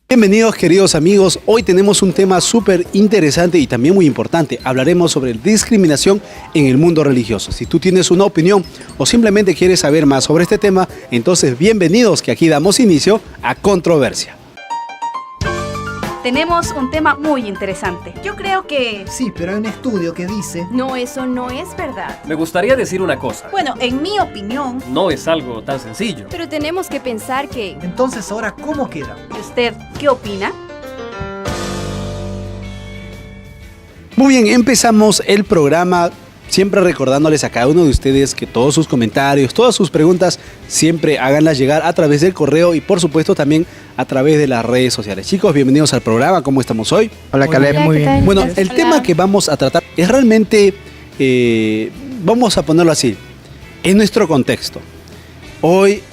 Bienvenidos queridos amigos, hoy tenemos un tema súper interesante y también muy importante. Hablaremos sobre discriminación en el mundo religioso. Si tú tienes una opinión o simplemente quieres saber más sobre este tema, entonces bienvenidos que aquí damos inicio a Controversia. Tenemos un tema muy interesante. Yo creo que... Sí, pero hay un estudio que dice... No, eso no es verdad. Me gustaría decir una cosa. Bueno, en mi opinión... No es algo tan sencillo. Pero tenemos que pensar que... Entonces, ahora, ¿cómo queda? ¿Y usted qué opina? Muy bien, empezamos el programa siempre recordándoles a cada uno de ustedes que todos sus comentarios, todas sus preguntas, siempre háganlas llegar a través del correo y por supuesto también a través de las redes sociales. Chicos, bienvenidos al programa, ¿cómo estamos hoy? Hola Caleb, muy bien. Bueno, el tema que vamos a tratar es realmente, vamos a ponerlo así, en nuestro contexto. Hoy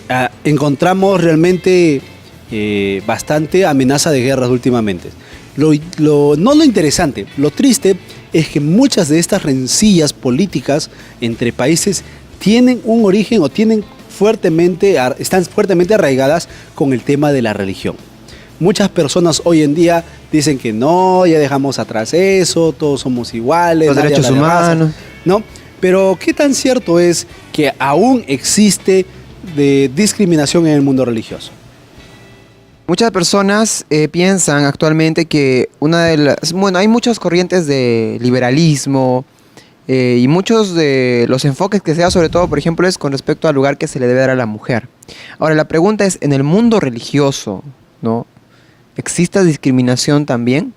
encontramos realmente bastante amenaza de guerras últimamente. No lo interesante, lo triste es que muchas de estas rencillas políticas entre países tienen un origen o están fuertemente arraigadas con el tema de la religión. Muchas personas hoy en día dicen que no, ya dejamos atrás eso, todos somos iguales. Los derechos humanos. ¿No? Pero ¿qué tan cierto es que aún existe discriminación en el mundo religioso? Muchas personas piensan actualmente que hay muchas corrientes de liberalismo y muchos de los enfoques que se da sobre todo, por ejemplo, es con respecto al lugar que se le debe dar a la mujer. Ahora, la pregunta es, ¿en el mundo religioso, ¿no? ¿existe discriminación también?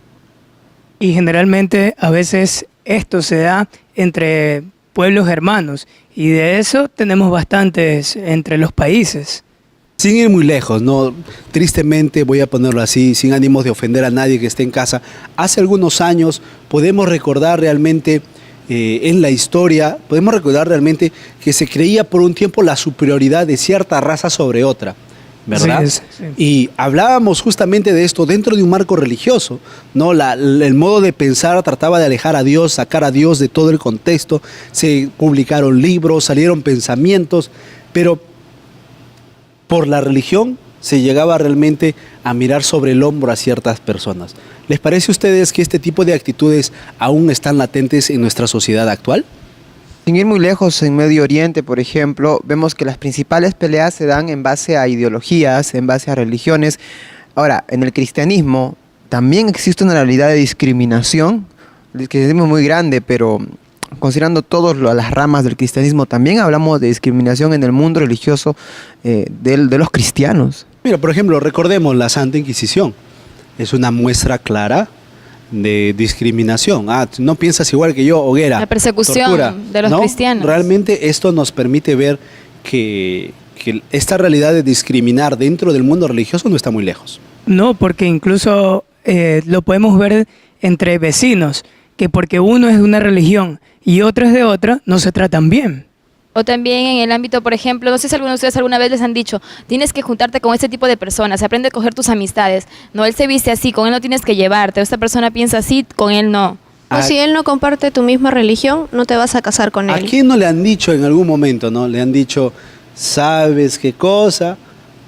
Y generalmente a veces esto se da entre pueblos hermanos y de eso tenemos bastantes entre los países. Sin ir muy lejos, ¿no? Tristemente, voy a ponerlo así, sin ánimos de ofender a nadie que esté en casa, hace algunos años podemos recordar realmente en la historia, podemos recordar realmente que se creía por un tiempo la superioridad de cierta raza sobre otra, ¿verdad? Sí. Y hablábamos justamente de esto dentro de un marco religioso, ¿no? El modo de pensar trataba de alejar a Dios, sacar a Dios de todo el contexto, se publicaron libros, salieron pensamientos, pero por la religión se llegaba realmente a mirar sobre el hombro a ciertas personas. ¿Les parece a ustedes que este tipo de actitudes aún están latentes en nuestra sociedad actual? Sin ir muy lejos, en Medio Oriente, por ejemplo, vemos que las principales peleas se dan en base a ideologías, en base a religiones. Ahora, en el cristianismo también existe una realidad de discriminación. El cristianismo es muy grande, pero considerando todas las ramas del cristianismo, también hablamos de discriminación en el mundo religioso de los cristianos. Mira, por ejemplo, recordemos la Santa Inquisición. Es una muestra clara de discriminación. No piensas igual que yo, hoguera. La persecución tortura, de los cristianos. Realmente esto nos permite ver que esta realidad de discriminar dentro del mundo religioso no está muy lejos. No, porque incluso lo podemos ver entre vecinos, que porque uno es de una religión y otro es de otra, no se tratan bien. O también en el ámbito, por ejemplo, no sé si algunos de ustedes alguna vez les han dicho, tienes que juntarte con este tipo de personas, aprende a coger tus amistades. No, él se viste así, con él no tienes que llevarte, o esta persona piensa así, con él no. O si él no comparte tu misma religión, no te vas a casar con él. ¿A quién no le han dicho en algún momento, no? Le han dicho, ¿sabes qué cosa?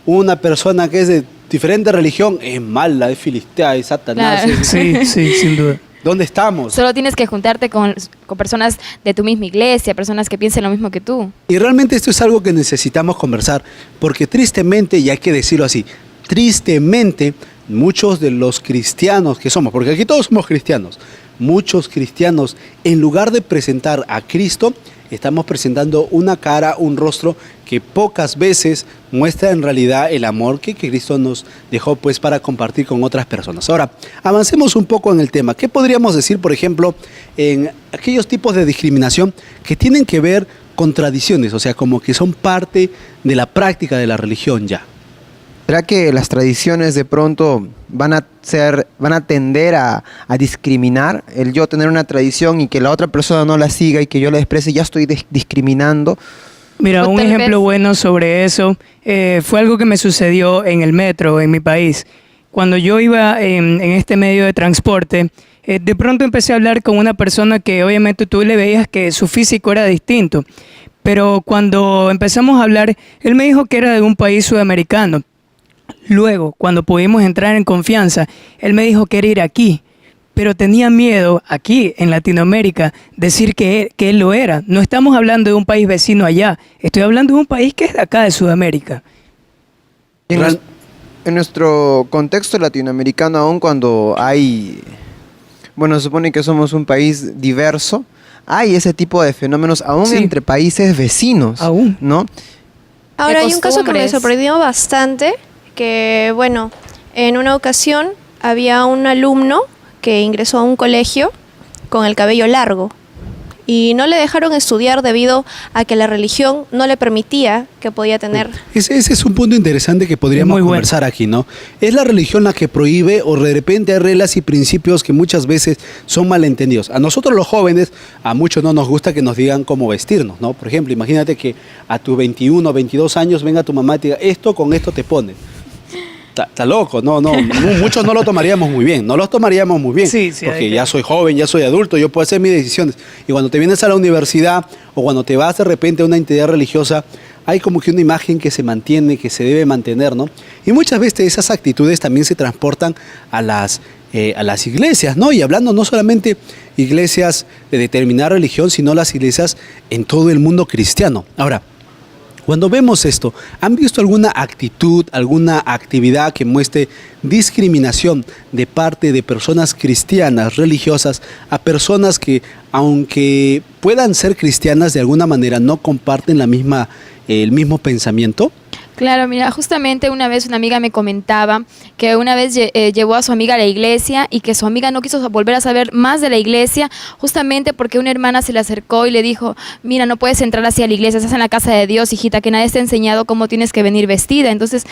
Una persona que es de diferente religión es mala, es filistea, es satanás. Claro. Sí, sin duda. ¿Dónde estamos? Solo tienes que juntarte con personas de tu misma iglesia, personas que piensen lo mismo que tú. Y realmente esto es algo que necesitamos conversar, porque tristemente, y hay que decirlo así, tristemente muchos de los cristianos que somos, porque aquí todos somos cristianos, muchos cristianos, en lugar de presentar a Cristo, estamos presentando una cara, un rostro que pocas veces muestra en realidad el amor que Cristo nos dejó pues para compartir con otras personas. Ahora, avancemos un poco en el tema. ¿Qué podríamos decir, por ejemplo, en aquellos tipos de discriminación que tienen que ver con tradiciones, o sea, como que son parte de la práctica de la religión ya? ¿Será que las tradiciones de pronto van a tender a discriminar? El yo tener una tradición y que la otra persona no la siga y que yo la desprecie, ya estoy discriminando. Mira, un ejemplo bueno sobre eso fue algo que me sucedió en el metro en mi país. Cuando yo iba en este medio de transporte, de pronto empecé a hablar con una persona que obviamente tú le veías que su físico era distinto. Pero cuando empezamos a hablar, él me dijo que era de un país sudamericano. Luego, cuando pudimos entrar en confianza, él me dijo que era iraquí, pero tenía miedo aquí en Latinoamérica decir que él lo era. No estamos hablando de un país vecino allá, estoy hablando de un país que es de acá, de Sudamérica. En nuestro contexto latinoamericano, aún cuando hay, bueno, se supone que somos un país diverso, hay ese tipo de fenómenos aún Sí. entre países vecinos, Aún. ¿no? Ahora hay un caso que me costumbres. sorprendió bastante, que bueno, en una ocasión había un alumno que ingresó a un colegio con el cabello largo y no le dejaron estudiar debido a que la religión no le permitía que podía tener. Ese es un punto interesante que podríamos muy bueno. conversar aquí, ¿no? ¿Es la religión la que prohíbe o de repente hay reglas y principios que muchas veces son malentendidos? A nosotros los jóvenes, a muchos no nos gusta que nos digan cómo vestirnos, ¿no? Por ejemplo, imagínate que a tus 21 o 22 años venga tu mamá y te diga, esto con esto te pones. Está loco, muchos no lo tomaríamos muy bien, no los tomaríamos muy bien, Sí, sí, hay porque que- ya soy joven, ya soy adulto, yo puedo hacer mis decisiones. Y cuando te vienes a la universidad o cuando te vas de repente a una entidad religiosa, hay como que una imagen que se mantiene, que se debe mantener, ¿no? Y muchas veces esas actitudes también se transportan a las iglesias, ¿no? Y hablando no solamente iglesias de determinada religión, sino las iglesias en todo el mundo cristiano. Ahora, cuando vemos esto, ¿han visto alguna actitud, alguna actividad que muestre discriminación de parte de personas cristianas, religiosas, a personas que, aunque puedan ser cristianas, de alguna manera no comparten el mismo pensamiento? Claro, mira, justamente una vez una amiga me comentaba que una vez llevó a su amiga a la iglesia y que su amiga no quiso volver a saber más de la iglesia justamente porque una hermana se le acercó y le dijo, mira, no puedes entrar así a la iglesia, estás en la casa de Dios, hijita, que nadie te ha enseñado cómo tienes que venir vestida. Entonces,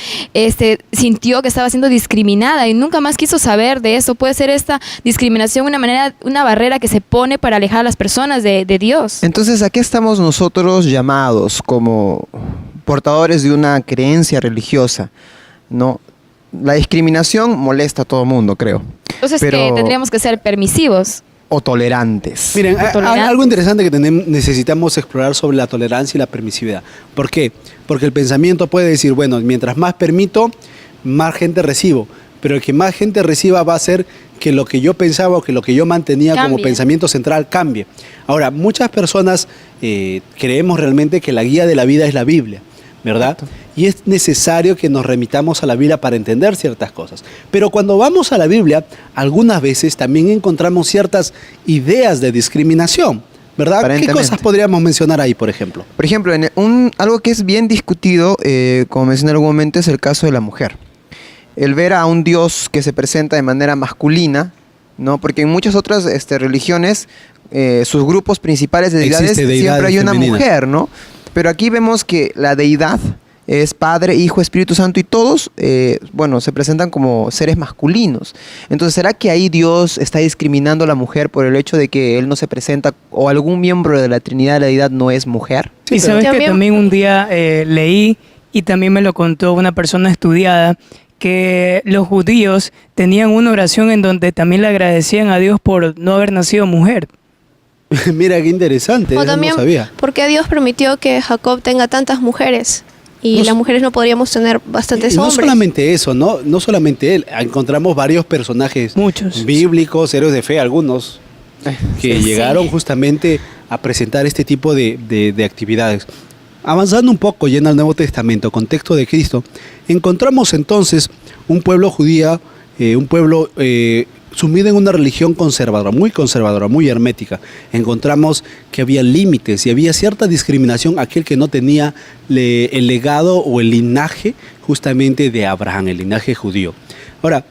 sintió que estaba siendo discriminada y nunca más quiso saber de eso. Puede ser esta discriminación una barrera que se pone para alejar a las personas de Dios. Entonces, ¿a qué estamos nosotros llamados como portadores de una creencia religiosa? ¿No? La discriminación molesta a todo el mundo, creo. Entonces, Pero- que tendríamos que ser permisivos. O tolerantes. Miren, Tolerantes. algo interesante que necesitamos explorar sobre la tolerancia y la permisividad. ¿Por qué? Porque el pensamiento puede decir, bueno, mientras más permito, más gente recibo. Pero el que más gente reciba va a hacer que lo que yo pensaba o que lo que yo mantenía como Cambie. pensamiento central cambie. Ahora, muchas personas creemos realmente que la guía de la vida es la Biblia, ¿verdad? Y es necesario que nos remitamos a la Biblia para entender ciertas cosas. Pero cuando vamos a la Biblia, algunas veces también encontramos ciertas ideas de discriminación, ¿verdad? ¿Qué Aparentemente. cosas podríamos mencionar ahí, por ejemplo? Por ejemplo, algo que es bien discutido, como mencioné en algún momento, es el caso de la mujer. El ver a un Dios que se presenta de manera masculina, ¿no? Porque en muchas otras religiones, sus grupos principales de deidades, Existe deidades siempre hay una femeninas. mujer, ¿no? Pero aquí vemos que la deidad es Padre, Hijo, Espíritu Santo y todos, se presentan como seres masculinos. Entonces, ¿será que ahí Dios está discriminando a la mujer por el hecho de que Él no se presenta o algún miembro de la Trinidad de la deidad no es mujer? Y pero- sabes que También- también un día leí y también me lo contó una persona estudiada que los judíos tenían una oración en donde también le agradecían a Dios por no haber nacido mujer. Mira, qué interesante, O eso también, no sabía. ¿por qué Dios permitió que Jacob tenga tantas mujeres? Y No las s- mujeres no podríamos tener bastantes Y no hombres. solamente eso, ¿no? No solamente él, encontramos varios personajes Muchos. bíblicos, héroes de fe, algunos que Sí. llegaron justamente a presentar este tipo de actividades. Avanzando un poco ya en el Nuevo Testamento, contexto de Cristo, encontramos entonces un pueblo judío, un pueblo sumido en una religión conservadora, muy hermética. Encontramos que había límites y había cierta discriminación a aquel que no tenía el legado o el linaje justamente de Abraham, el linaje judío. Ahora,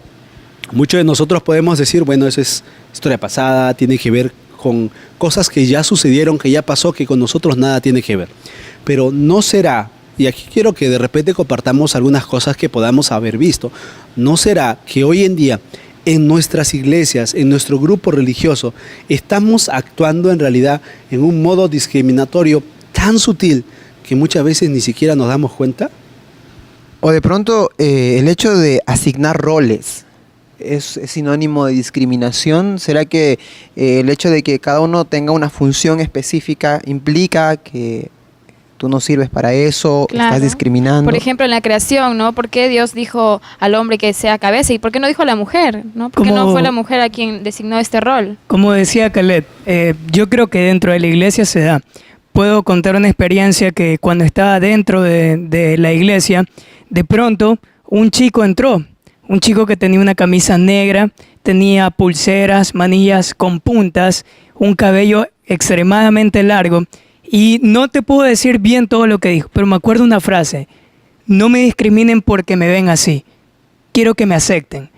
muchos de nosotros podemos decir, bueno, eso es historia pasada, tiene que ver con cosas que ya sucedieron, que ya pasó, que con nosotros nada tiene que ver. Pero no será, y aquí quiero que de repente compartamos algunas cosas que podamos haber visto, no será que hoy en día en nuestras iglesias, en nuestro grupo religioso, estamos actuando en realidad en un modo discriminatorio tan sutil que muchas veces ni siquiera nos damos cuenta. O de pronto el hecho de asignar roles es sinónimo de discriminación. ¿Será que el hecho de que cada uno tenga una función específica implica que tú no sirves para eso, Claro. estás discriminando. Por ejemplo, en la creación, ¿no? ¿Por qué Dios dijo al hombre que sea cabeza y por qué no dijo a la mujer? ¿No? ¿Por qué no Como- fue la mujer a quien designó este rol? Como decía Khaled, yo creo que dentro de la iglesia se da. Puedo contar una experiencia que cuando estaba dentro de la iglesia, de pronto un chico entró, un chico que tenía una camisa negra, tenía pulseras, manillas con puntas, un cabello extremadamente largo y no te puedo decir bien todo lo que dijo, pero me acuerdo una frase: no me discriminen porque me ven así, quiero que me acepten.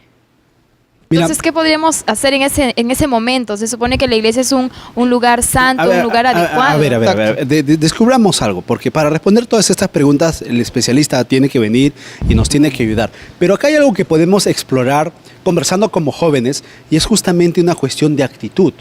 Mira, Entonces, ¿qué podríamos hacer en ese momento? Se supone que la iglesia es un lugar santo, a ver, un lugar adecuado. A ver, descubramos algo, porque para responder todas estas preguntas el especialista tiene que venir y nos tiene que ayudar. Pero acá hay algo que podemos explorar conversando como jóvenes y es justamente una cuestión de actitud,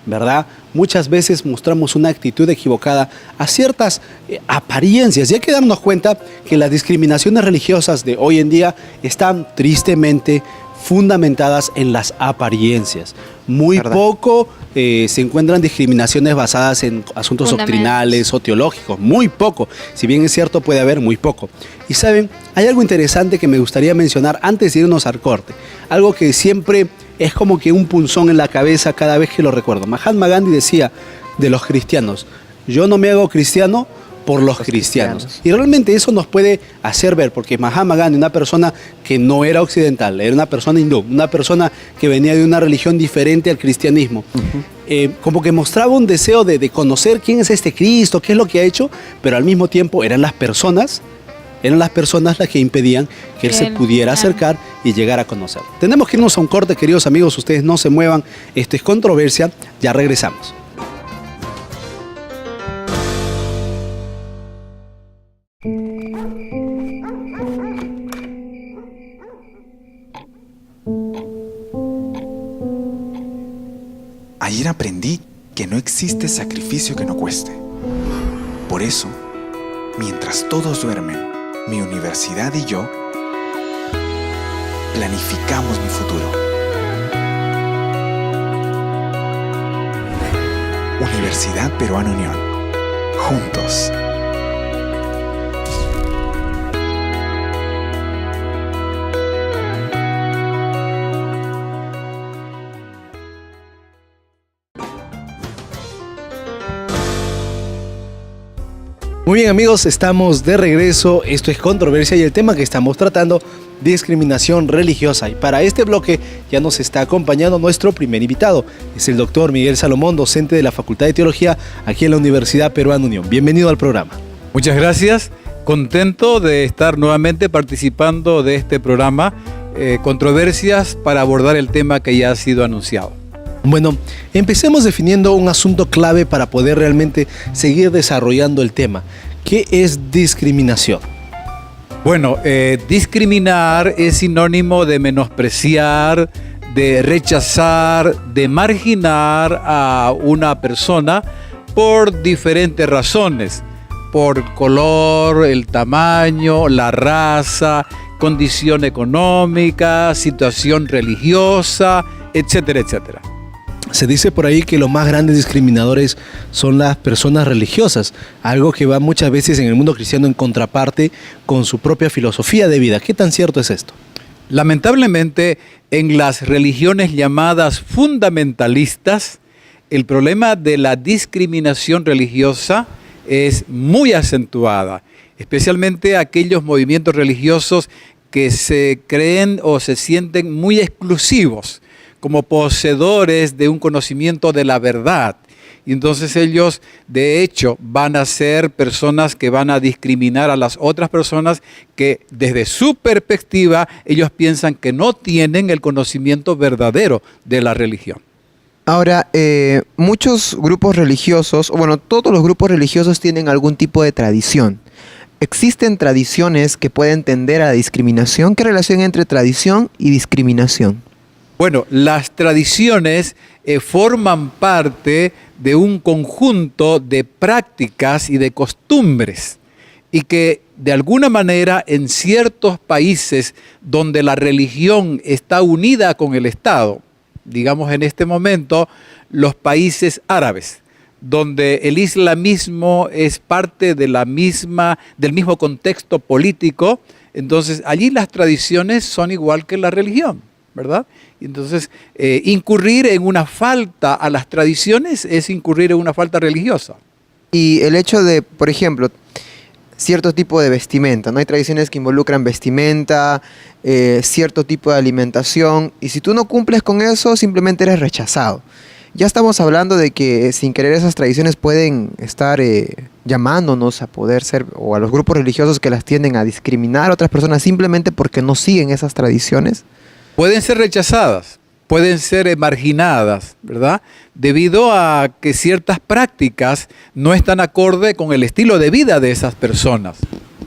¿verdad? Muchas veces mostramos una actitud equivocada a ciertas apariencias y hay que darnos cuenta que las discriminaciones religiosas de hoy en día están tristemente fundamentadas en las apariencias. Muy ¿Verdad? poco se encuentran discriminaciones basadas en asuntos Fundamentos. doctrinales o teológicos, muy poco. Si bien es cierto, puede haber muy poco. Y saben, hay algo interesante que me gustaría mencionar antes de irnos al corte. Algo que siempre es como que un punzón en la cabeza cada vez que lo recuerdo. Mahatma Gandhi decía de los cristianos: yo no me hago cristiano por los cristianos. Y realmente eso nos puede hacer ver, porque Mahatma Gandhi, una persona que no era occidental, era una persona hindú, una persona que venía de una religión diferente al cristianismo, como que mostraba un deseo de conocer quién es este Cristo, qué es lo que ha hecho, pero al mismo tiempo eran las personas las que impedían que él se pudiera acercar y llegar a conocer. Tenemos que irnos a un corte, queridos amigos, ustedes no se muevan, esto es Controversia, ya regresamos. Ayer aprendí que no existe sacrificio que no cueste. Por eso, mientras todos duermen, mi universidad y yo planificamos mi futuro. Universidad Peruana Unión. Juntos. Muy bien amigos, estamos de regreso, esto es Controversia y el tema que estamos tratando, discriminación religiosa. Y para este bloque ya nos está acompañando nuestro primer invitado, es el doctor Miguel Salomón, docente de la Facultad de Teología aquí en la Universidad Peruana Unión. Bienvenido al programa. Muchas gracias, contento de estar nuevamente participando de este programa, Controversias, para abordar el tema que ya ha sido anunciado. Bueno, empecemos definiendo un asunto clave para poder realmente seguir desarrollando el tema. ¿Qué es discriminación? Bueno, discriminar es sinónimo de menospreciar, de rechazar, de marginar a una persona por diferentes razones, por color, el tamaño, la raza, condición económica, situación religiosa, etcétera, etcétera. Se dice por ahí que los más grandes discriminadores son las personas religiosas, algo que va muchas veces en el mundo cristiano en contraparte con su propia filosofía de vida. ¿Qué tan cierto es esto? Lamentablemente, en las religiones llamadas fundamentalistas, el problema de la discriminación religiosa es muy acentuada, especialmente aquellos movimientos religiosos que se creen o se sienten muy exclusivos, como poseedores de un conocimiento de la verdad. Y entonces ellos, de hecho, van a ser personas que van a discriminar a las otras personas que desde su perspectiva ellos piensan que no tienen el conocimiento verdadero de la religión. Ahora, muchos grupos religiosos, o bueno, todos los grupos religiosos tienen algún tipo de tradición. ¿Existen tradiciones que pueden tender a la discriminación? ¿Qué relación hay entre tradición y discriminación? Bueno, las tradiciones forman parte de un conjunto de prácticas y de costumbres y que de alguna manera en ciertos países donde la religión está unida con el Estado, digamos en este momento los países árabes, donde el islamismo es parte de del mismo contexto político, entonces allí las tradiciones son igual que la religión, ¿verdad? Entonces, incurrir en una falta a las tradiciones es incurrir en una falta religiosa. Y el hecho de, por ejemplo, cierto tipo de vestimenta, ¿no? Hay tradiciones que involucran vestimenta, cierto tipo de alimentación, y si tú no cumples con eso, simplemente eres rechazado. Ya estamos hablando de que sin querer esas tradiciones pueden estar llamándonos a poder ser, o a los grupos religiosos que las tienden a discriminar a otras personas simplemente porque no siguen esas tradiciones. Pueden ser rechazadas, pueden ser marginadas, ¿verdad? Debido a que ciertas prácticas no están acorde con el estilo de vida de esas personas.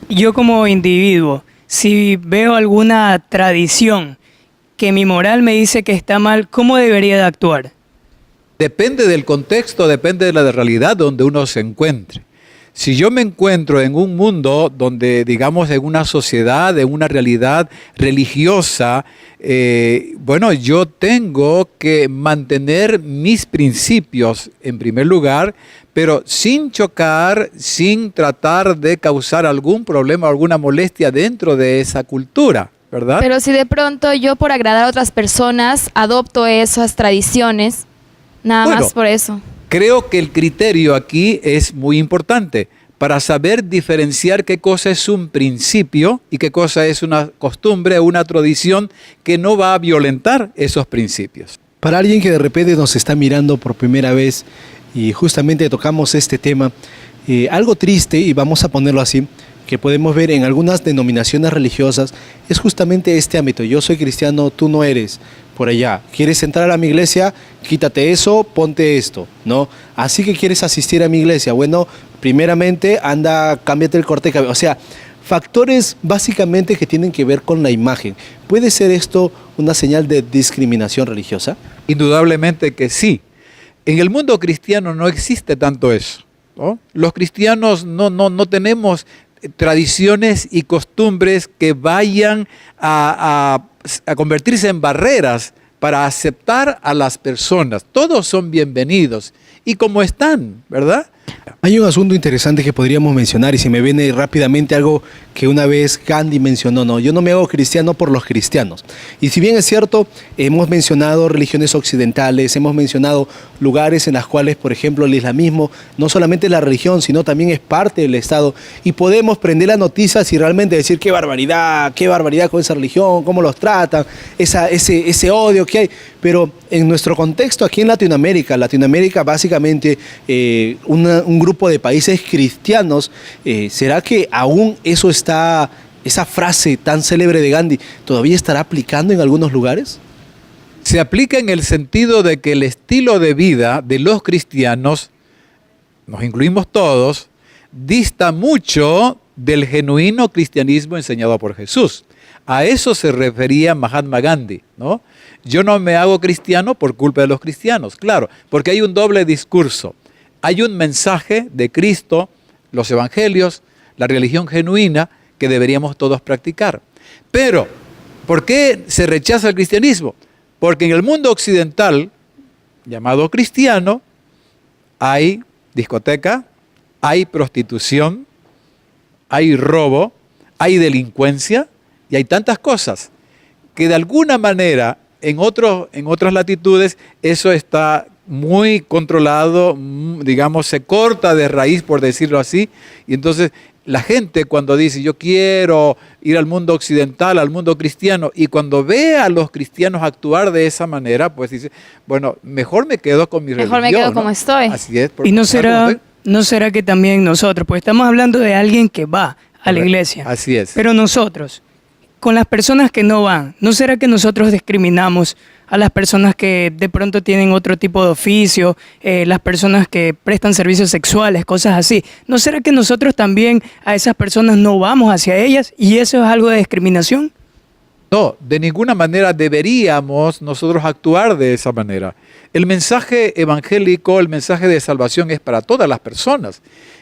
Yo como individuo, si veo alguna tradición que mi moral me dice que está mal, ¿cómo debería de actuar? Depende del contexto, depende de la realidad donde uno se encuentre. Si yo me encuentro en un mundo donde, digamos, en una sociedad, en una realidad religiosa, bueno, yo tengo que mantener mis principios en primer lugar, pero sin chocar, sin tratar de causar algún problema o alguna molestia dentro de esa cultura, ¿verdad? Pero si de pronto yo por agradar a otras personas adopto esas tradiciones, nada más por eso. Creo que el criterio aquí es muy importante para saber diferenciar qué cosa es un principio y qué cosa es una costumbre o una tradición que no va a violentar esos principios. Para alguien que de repente nos está mirando por primera vez y justamente tocamos este tema, algo triste, y vamos a ponerlo así, que podemos ver en algunas denominaciones religiosas, es justamente este ámbito. Yo soy cristiano, tú no eres. Por allá, ¿quieres entrar a mi iglesia? Quítate eso, ponte esto, ¿no? Así que quieres asistir a mi iglesia. Bueno, primeramente anda, cámbiate el corte de cabello. O sea, factores básicamente que tienen que ver con la imagen. ¿Puede ser esto una señal de discriminación religiosa? Indudablemente que sí. En el mundo cristiano no existe tanto eso, ¿no? Los cristianos no tenemos tradiciones y costumbres que vayan a convertirse en barreras para aceptar a las personas. Todos son bienvenidos y como están, ¿verdad? Hay un asunto interesante que podríamos mencionar, y se me viene rápidamente algo que una vez Gandhi mencionó, ¿no? Yo no me hago cristiano por los cristianos. Y si bien es cierto, hemos mencionado religiones occidentales, hemos mencionado lugares en los cuales, por ejemplo, el islamismo no solamente es la religión, sino también es parte del Estado, y podemos prender las noticias y realmente decir qué barbaridad con esa religión, cómo los tratan, ese odio que hay. Pero en nuestro contexto aquí en Latinoamérica básicamente un grupo de países cristianos, ¿será que aún esa frase tan célebre de Gandhi todavía estará aplicando en algunos lugares? Se aplica en el sentido de que el estilo de vida de los cristianos, nos incluimos todos, dista mucho del genuino cristianismo enseñado por Jesús. A eso se refería Mahatma Gandhi, ¿no? Yo no me hago cristiano por culpa de los cristianos, claro, porque hay un doble discurso. Hay un mensaje de Cristo, los evangelios, la religión genuina que deberíamos todos practicar. Pero, ¿por qué se rechaza el cristianismo? Porque en el mundo occidental, llamado cristiano, hay discoteca, hay prostitución, hay robo, hay delincuencia y hay tantas cosas que de alguna manera en otras latitudes eso está muy controlado, digamos, se corta de raíz, por decirlo así, y entonces la gente cuando dice yo quiero ir al mundo occidental, al mundo cristiano, y cuando ve a los cristianos actuar de esa manera, pues dice, bueno, mejor me quedo con mi religión. Mejor me quedo como estoy. Así es. ¿Y no será que también nosotros, pues estamos hablando de alguien que va a la iglesia? Así es. Pero nosotros, con las personas que no van, ¿no será que nosotros discriminamos a las personas que de pronto tienen otro tipo de oficio, las personas que prestan servicios sexuales, cosas así? ¿No será que nosotros también a esas personas no vamos hacia ellas y eso es algo de discriminación? No, de ninguna manera deberíamos nosotros actuar de esa manera. El mensaje evangélico, el mensaje de salvación es para todas las personas.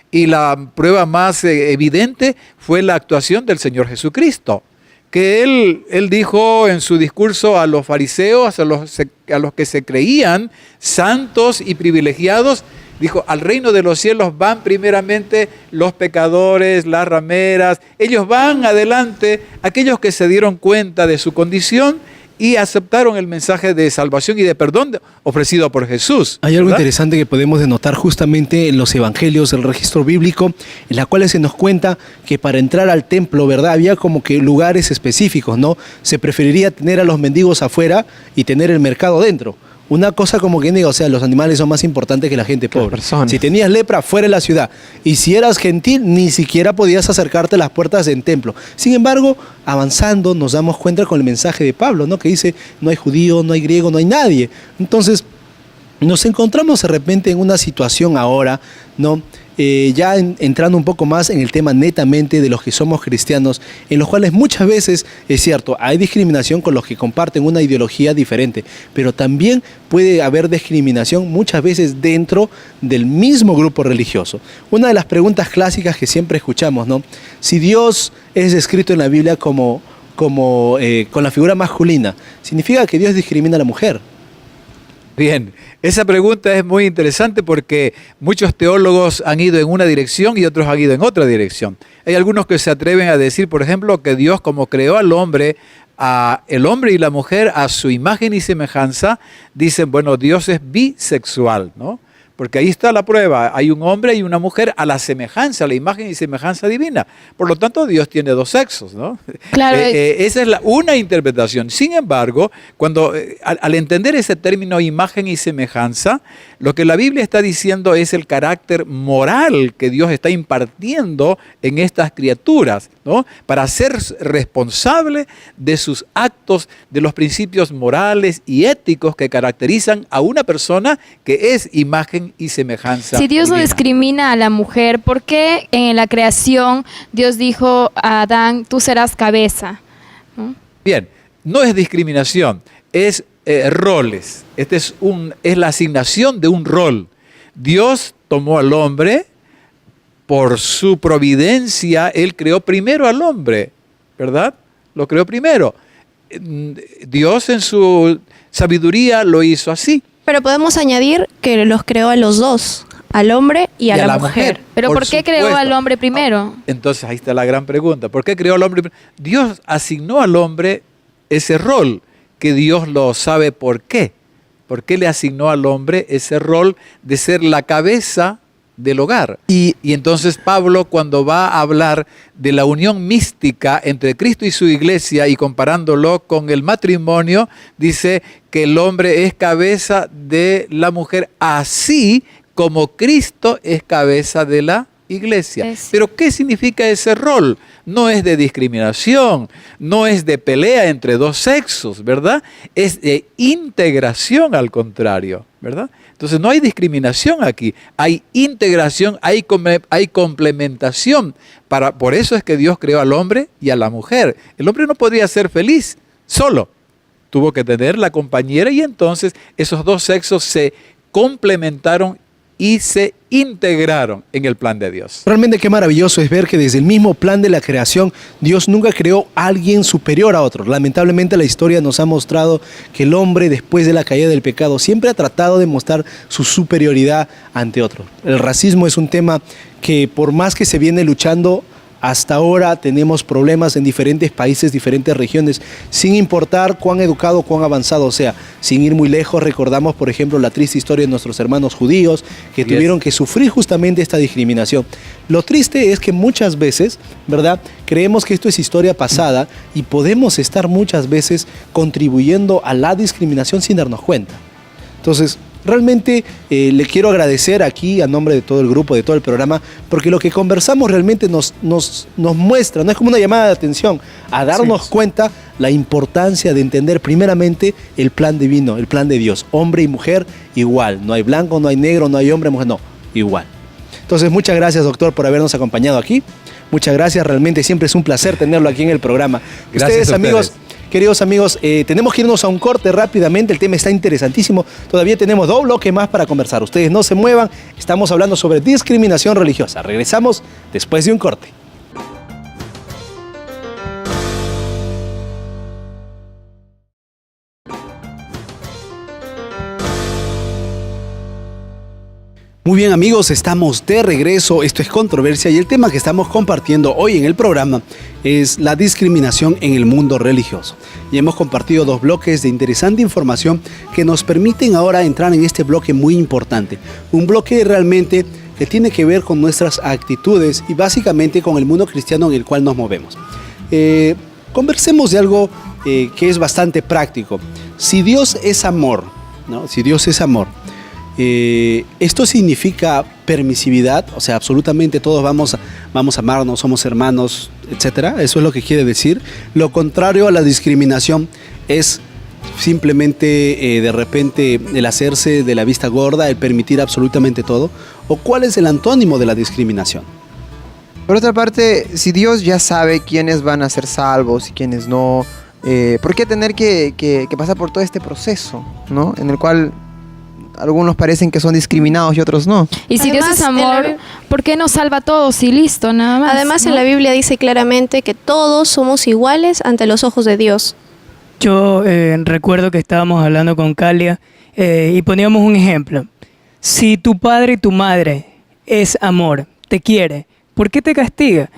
Y la prueba más evidente fue la actuación del Señor Jesucristo, que él dijo en su discurso a los fariseos, a los que se creían santos y privilegiados, Dijo, al reino de los cielos van primeramente los pecadores, las rameras, ellos van adelante, aquellos que se dieron cuenta de su condición y aceptaron el mensaje de salvación y de perdón ofrecido por Jesús. Hay algo ¿verdad? interesante que podemos denotar justamente en los evangelios, el registro bíblico, en la cual se nos cuenta que para entrar al templo, ¿verdad? Había como que lugares específicos, ¿no? Se preferiría tener a los mendigos afuera y tener el mercado dentro. Una cosa como que diga, o sea, los animales son más importantes que la gente Que las pobre. personas. Si tenías lepra, fuera de la ciudad. Y si eras gentil, ni siquiera podías acercarte a las puertas del templo. Sin embargo, avanzando, nos damos cuenta con el mensaje de Pablo, ¿no? Que dice, no hay judío, no hay griego, no hay nadie. Entonces, nos encontramos de repente en una situación ahora, ¿no? Entrando un poco más en el tema netamente de los que somos cristianos, en los cuales muchas veces, es cierto, hay discriminación con los que comparten una ideología diferente, pero también puede haber discriminación muchas veces dentro del mismo grupo religioso. Una de las preguntas clásicas que siempre escuchamos, ¿no? Si Dios es descrito en la Biblia con la figura masculina, ¿significa que Dios discrimina a la mujer? Bien, esa pregunta es muy interesante porque muchos teólogos han ido en una dirección y otros han ido en otra dirección. Hay algunos que se atreven a decir, por ejemplo, que Dios, como creó al hombre, el hombre y la mujer a su imagen y semejanza, dicen, bueno, Dios es bisexual, ¿no? Porque ahí está la prueba, hay un hombre y una mujer a la semejanza, a la imagen y semejanza divina. Por lo tanto, Dios tiene dos sexos, ¿no? Claro. Esa es una interpretación. Sin embargo, al entender ese término imagen y semejanza, lo que la Biblia está diciendo es el carácter moral que Dios está impartiendo en estas criaturas, ¿no? Para ser responsable de sus actos, de los principios morales y éticos que caracterizan a una persona que es imagen y semejanza. Si Dios no divina. discrimina a la mujer, ¿por qué en la creación Dios dijo a Adán, tú serás cabeza? ¿No? Bien, no es discriminación, es roles. Es la asignación de un rol. Dios tomó al hombre, por su providencia, Él creó primero al hombre, ¿verdad? Lo creó primero. Dios en su sabiduría lo hizo así. Pero podemos añadir que los creó a los dos, al hombre y a la mujer. Pero ¿por qué creó supuesto. al hombre primero? Entonces ahí está la gran pregunta. ¿Por qué creó al hombre? Dios asignó al hombre ese rol, que Dios lo sabe por qué. ¿Por qué le asignó al hombre ese rol de ser la cabeza del hogar? Y entonces Pablo, cuando va a hablar de la unión mística entre Cristo y su iglesia y comparándolo con el matrimonio, dice que el hombre es cabeza de la mujer, así como Cristo es cabeza de la iglesia. Pero ¿qué significa ese rol? No es de discriminación, no es de pelea entre dos sexos, ¿verdad? Es de integración, al contrario, ¿verdad? Entonces no hay discriminación aquí, hay integración, hay complementación. Por eso es que Dios creó al hombre y a la mujer. El hombre no podría ser feliz solo, tuvo que tener la compañera y entonces esos dos sexos se complementaron y se integraron en el plan de Dios. Realmente qué maravilloso es ver que desde el mismo plan de la creación, Dios nunca creó a alguien superior a otro. Lamentablemente la historia nos ha mostrado que el hombre, después de la caída del pecado, siempre ha tratado de mostrar su superioridad ante otro. El racismo es un tema que, por más que se viene luchando, hasta ahora tenemos problemas en diferentes países, diferentes regiones, sin importar cuán educado, cuán avanzado sea. Sin ir muy lejos, recordamos, por ejemplo, la triste historia de nuestros hermanos judíos que tuvieron que sufrir justamente esta discriminación. Lo triste es que muchas veces, ¿verdad?, creemos que esto es historia pasada y podemos estar muchas veces contribuyendo a la discriminación sin darnos cuenta. Entonces, realmente le quiero agradecer aquí a nombre de todo el grupo, de todo el programa, porque lo que conversamos realmente nos muestra, no es como una llamada de atención, a darnos cuenta la importancia de entender primeramente el plan divino, el plan de Dios, hombre y mujer igual, no hay blanco, no hay negro, no hay hombre, mujer, no, igual. Entonces, muchas gracias, doctor, por habernos acompañado aquí. Muchas gracias, realmente siempre es un placer tenerlo aquí en el programa. Gracias a amigos. Queridos amigos, tenemos que irnos a un corte rápidamente, el tema está interesantísimo, todavía tenemos 2 bloques más para conversar, ustedes no se muevan, estamos hablando sobre discriminación religiosa, regresamos después de un corte. Muy bien amigos, estamos de regreso, esto es Controversia y el tema que estamos compartiendo hoy en el programa es la discriminación en el mundo religioso. Y hemos compartido 2 bloques de interesante información que nos permiten ahora entrar en este bloque muy importante. Un bloque realmente que tiene que ver con nuestras actitudes y básicamente con el mundo cristiano en el cual nos movemos. Conversemos de algo que es bastante práctico. Si Dios es amor, ¿no? Si Dios es amor, esto significa permisividad, o sea, absolutamente todos vamos a amarnos, somos hermanos, etcétera. Eso es lo que quiere decir. Lo contrario a la discriminación es simplemente de repente el hacerse de la vista gorda, el permitir absolutamente todo. ¿O cuál es el antónimo de la discriminación? Por otra parte, si Dios ya sabe quiénes van a ser salvos y quiénes no, ¿por qué tener que pasar por todo este proceso, ¿no? En el cual algunos parecen que son discriminados y otros no? Y si Además, Dios es amor, ¿por qué no salva a todos y listo, nada más? Además, ¿no? en la Biblia dice claramente que todos somos iguales ante los ojos de Dios. Yo recuerdo que estábamos hablando con Calia y poníamos un ejemplo. Si tu padre y tu madre es amor, te quiere, ¿por qué te castiga?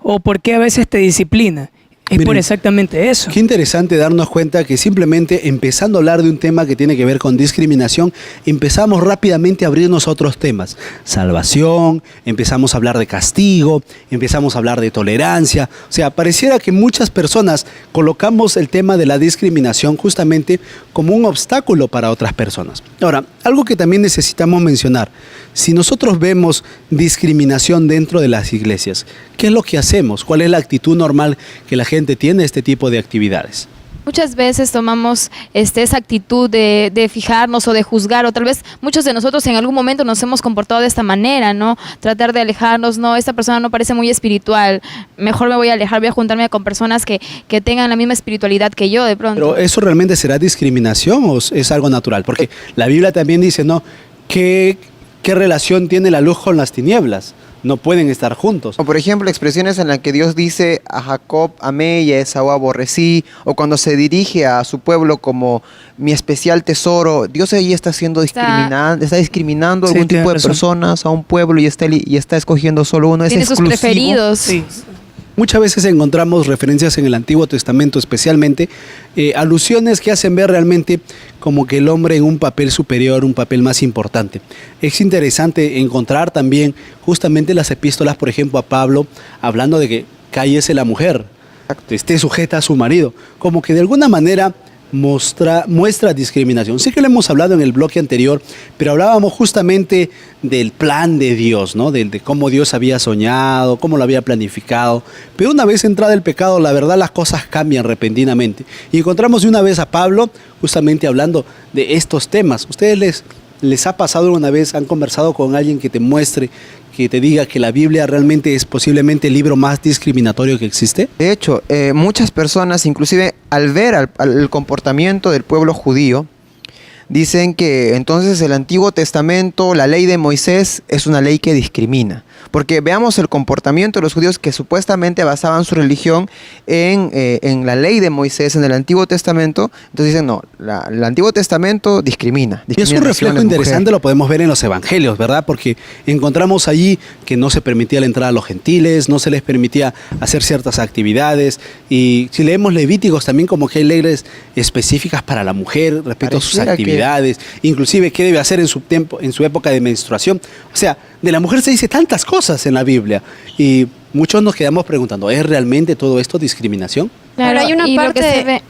¿O por qué a veces te disciplina? Es Miren, por exactamente eso. Qué interesante darnos cuenta que simplemente empezando a hablar de un tema que tiene que ver con discriminación, empezamos rápidamente a abrirnos a otros temas. Salvación, empezamos a hablar de castigo, empezamos a hablar de tolerancia. O sea, pareciera que muchas personas colocamos el tema de la discriminación justamente como un obstáculo para otras personas. Ahora, algo que también necesitamos mencionar, si nosotros vemos discriminación dentro de las iglesias, ¿qué es lo que hacemos? ¿Cuál es la actitud normal que la gente tiene este tipo de actividades? Muchas veces tomamos esa actitud de fijarnos o de juzgar, o tal vez muchos de nosotros en algún momento nos hemos comportado de esta manera, ¿no? Tratar de alejarnos, no, esta persona no parece muy espiritual, mejor me voy a alejar, voy a juntarme con personas que tengan la misma espiritualidad que yo de pronto. Pero ¿eso realmente será discriminación o es algo natural? Porque la Biblia también dice, ¿no? ¿Qué relación tiene la luz con las tinieblas? No pueden estar juntos. O por ejemplo, expresiones en las que Dios dice a Jacob amé y a Esaú aborrecí, o cuando se dirige a su pueblo como mi especial tesoro, Dios ahí está discriminando a Sí, algún tipo de razón. personas, a un pueblo y está escogiendo solo uno, es Tiene sus exclusivo. preferidos. Sí. Muchas veces encontramos referencias en el Antiguo Testamento especialmente, alusiones que hacen ver realmente como que el hombre en un papel superior, un papel más importante. Es interesante encontrar también justamente las epístolas, por ejemplo, a Pablo, hablando de que cállese la mujer, esté sujeta a su marido, como que de alguna manera muestra discriminación. Sí que lo hemos hablado en el bloque anterior, pero hablábamos justamente del plan de Dios, ¿no? De cómo Dios había soñado, cómo lo había planificado. Pero una vez entrada el pecado, la verdad las cosas cambian repentinamente. Y encontramos de una vez a Pablo justamente hablando de estos temas. ¿Ustedes les ha pasado alguna vez, han conversado con alguien que te muestre, que te diga que la Biblia realmente es posiblemente el libro más discriminatorio que existe? De hecho, muchas personas, inclusive al ver el comportamiento del pueblo judío, dicen que entonces el Antiguo Testamento, la ley de Moisés, es una ley que discrimina. Porque veamos el comportamiento de los judíos que supuestamente basaban su religión en la ley de Moisés, en el Antiguo Testamento. Entonces dicen, no, el Antiguo Testamento discrimina. Y es un reflejo interesante, lo podemos ver en los evangelios, ¿verdad? Porque encontramos allí que no se permitía la entrada a los gentiles, no se les permitía hacer ciertas actividades. Y si leemos Levíticos también como que hay leyes específicas para la mujer respecto a sus actividades, inclusive qué debe hacer en su época de menstruación. O sea, de la mujer se dice tantas cosas en la Biblia y muchos nos quedamos preguntando, ¿es realmente todo esto discriminación? Claro, Ahora hay una y lo que se parte, ve-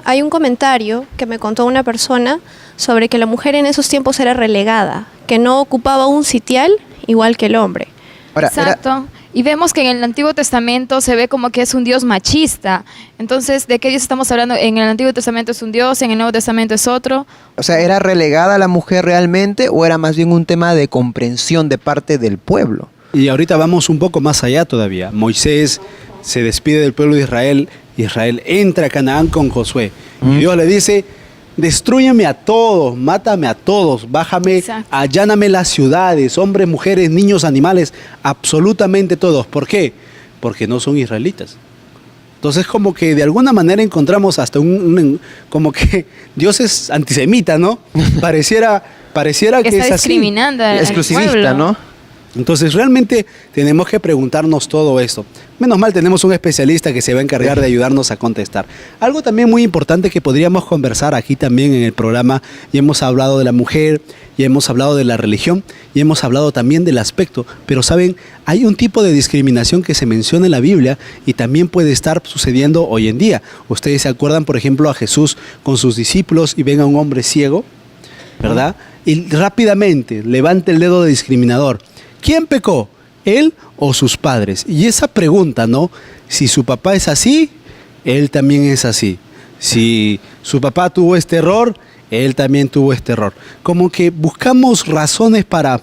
hay un comentario que me contó una persona sobre que la mujer en esos tiempos era relegada, que no ocupaba un sitial igual que el hombre. Ahora, Exacto. Y vemos que en el Antiguo Testamento se ve como que es un Dios machista. Entonces, ¿de qué Dios estamos hablando? En el Antiguo Testamento es un Dios, en el Nuevo Testamento es otro. O sea, ¿era relegada la mujer realmente o era más bien un tema de comprensión de parte del pueblo? Y ahorita vamos un poco más allá todavía. Moisés se despide del pueblo de Israel. Israel entra a Canaán con Josué. Y Dios le dice, destrúyame a todos, mátame a todos, bájame, Exacto. alláname las ciudades, hombres, mujeres, niños, animales, absolutamente todos. ¿Por qué? Porque no son israelitas. Entonces como que de alguna manera encontramos hasta como que Dios es antisemita, ¿no? Pareciera que está es así. discriminando al Exclusivista, pueblo. ¿no? Entonces realmente tenemos que preguntarnos todo esto. Menos mal tenemos un especialista que se va a encargar de ayudarnos a contestar. Algo también muy importante que podríamos conversar aquí también en el programa, y hemos hablado de la mujer, y hemos hablado de la religión, y hemos hablado también del aspecto, pero saben, hay un tipo de discriminación que se menciona en la Biblia y también puede estar sucediendo hoy en día. Ustedes se acuerdan, por ejemplo, a Jesús con sus discípulos y ven a un hombre ciego, ¿verdad? Y rápidamente levanta el dedo de discriminador. ¿Quién pecó? ¿Él o sus padres? Y esa pregunta, ¿no? Si su papá es así, él también es así. Si su papá tuvo este error, él también tuvo este error. Como que buscamos razones para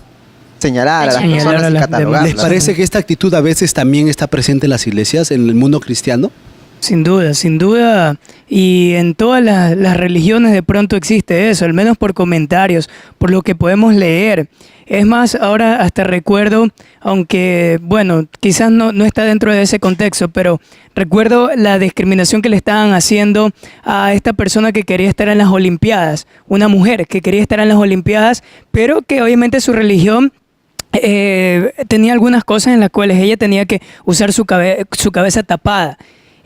Señalar a las Señalar personas a y las catalogarlas. ¿Les parece que esta actitud a veces también está presente en las iglesias, en el mundo cristiano? Sin duda, sin duda. Y en todas las religiones de pronto existe eso, al menos por comentarios, por lo que podemos leer. Es más, ahora hasta recuerdo, aunque bueno, quizás no está dentro de ese contexto, pero recuerdo la discriminación que le estaban haciendo a esta persona que quería estar en las Olimpiadas, una mujer que quería estar en las Olimpiadas, pero que obviamente su religión tenía algunas cosas en las cuales ella tenía que usar su cabeza tapada.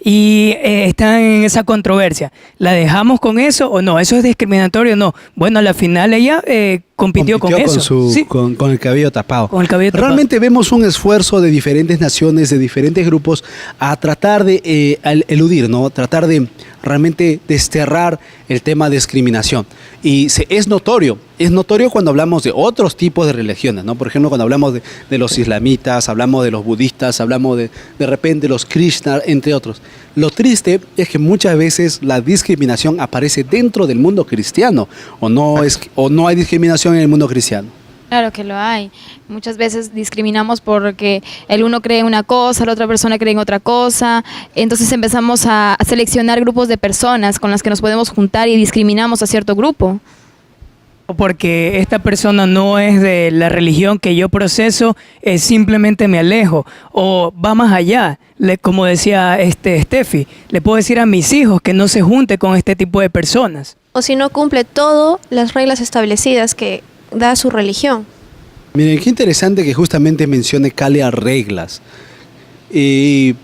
Y están en esa controversia. ¿La dejamos con eso o no? ¿Eso es discriminatorio o no? Bueno, a la final ella compitió con eso. Sí. Con el cabello tapado. Con el cabello tapado. Realmente vemos un esfuerzo de diferentes naciones, de diferentes grupos, a tratar de eludir, ¿no? Tratar de realmente desterrar el tema de discriminación. Y es notorio cuando hablamos de otros tipos de religiones, ¿no? Por ejemplo, cuando hablamos de los islamitas, hablamos de los budistas, hablamos de repente los Krishna, entre otros. Lo triste es que muchas veces la discriminación aparece dentro del mundo cristiano, o no hay discriminación en el mundo cristiano. Claro que lo hay. Muchas veces discriminamos porque el uno cree una cosa, la otra persona cree en otra cosa. Entonces empezamos a seleccionar grupos de personas con las que nos podemos juntar y discriminamos a cierto grupo. Porque esta persona no es de la religión que yo proceso, simplemente me alejo. O va más allá, como decía Steffi, le puedo decir a mis hijos que no se junte con este tipo de personas. O si no cumple todas las reglas establecidas que da su religión. Miren, qué interesante que justamente mencione Calia reglas. Y